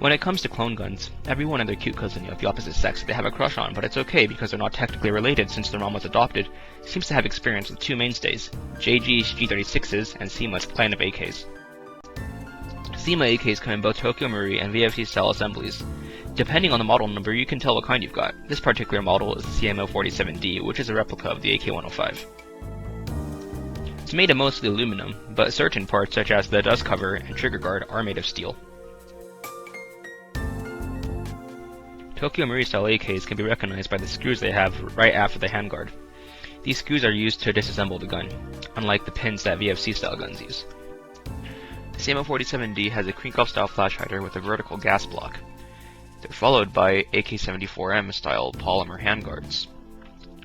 When it comes to clone guns, everyone and their cute cousin of the opposite sex they have a crush on, but it's okay because they're not technically related since their mom was adopted, seems to have experience with two mainstays, JG's G36s and CYMA's line of AKs. CYMA AKs come in both Tokyo Marui and VFC style assemblies. Depending on the model number, you can tell what kind you've got. This particular model is the CM.047D, which is a replica of the AK-105. It's made of mostly aluminum, but certain parts such as the dust cover and trigger guard are made of steel. Tokyo Marui style AKs can be recognized by the screws they have right after the handguard. These screws are used to disassemble the gun, unlike the pins that VFC style guns use. The CM.047D has a Krinkov style flash hider with a vertical gas block. They're followed by AK-74M style polymer handguards.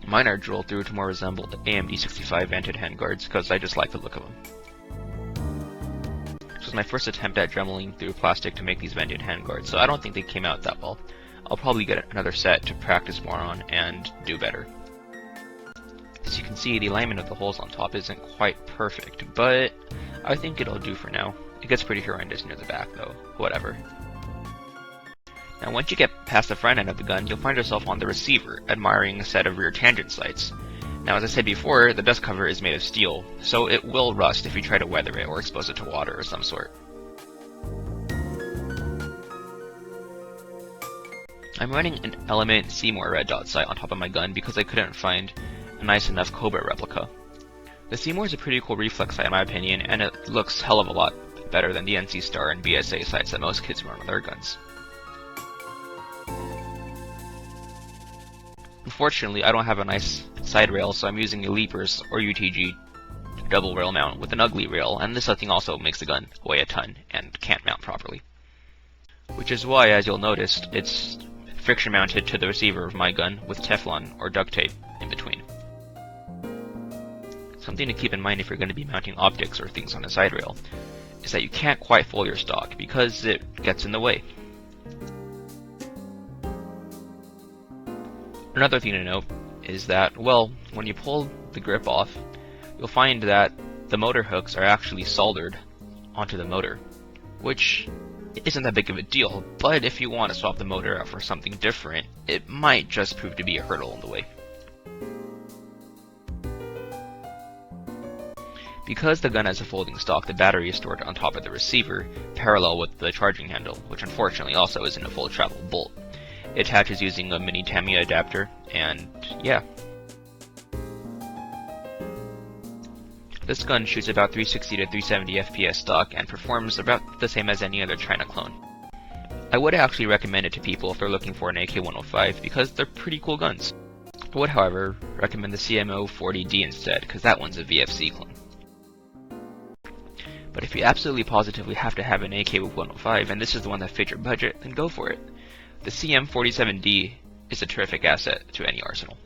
Mine are drilled through to more resemble the AMD65 vented handguards because I just like the look of them. This was my first attempt at dremeling through plastic to make these vented handguards, so I don't think they came out that well. I'll probably get another set to practice more on and do better. As you can see, the alignment of the holes on top isn't quite perfect, but I think it'll do for now. It gets pretty horrendous near the back though, whatever. Now once you get past the front end of the gun, you'll find yourself on the receiver, admiring a set of rear tangent sights. Now as I said before, the dust cover is made of steel, so it will rust if you try to weather it or expose it to water of some sort. I'm running an Element Seymour red dot sight on top of my gun because I couldn't find a nice enough Cobra replica. The Seymour is a pretty cool reflex sight in my opinion, and it looks hell of a lot better than the NC Star and BSA sights that most kids run with their guns. Unfortunately, I don't have a nice side rail, so I'm using a Leapers or UTG double rail mount with an ugly rail, and this thing also makes the gun weigh a ton and can't mount properly. Which is why, as you'll notice, it's friction mounted to the receiver of my gun with Teflon or duct tape in between. Something to keep in mind if you're going to be mounting optics or things on a side rail is that you can't quite fold your stock because it gets in the way. Another thing to note is that, well, when you pull the grip off, you'll find that the motor hooks are actually soldered onto the motor, which isn't that big of a deal, but if you want to swap the motor out for something different, it might just prove to be a hurdle in the way. Because the gun has a folding stock, the battery is stored on top of the receiver, parallel with the charging handle, which unfortunately also isn't a full travel bolt. It attaches using a mini Tamiya adapter, and yeah. This gun shoots about 360 to 370 FPS stock and performs about the same as any other China clone. I would actually recommend it to people if they're looking for an AK-105 because they're pretty cool guns. I would, however, recommend the CM.040D instead because that one's a VFC clone. But if you absolutely positively have to have an AK-105 and this is the one that fits your budget, then go for it. The CM.047D is a terrific asset to any arsenal.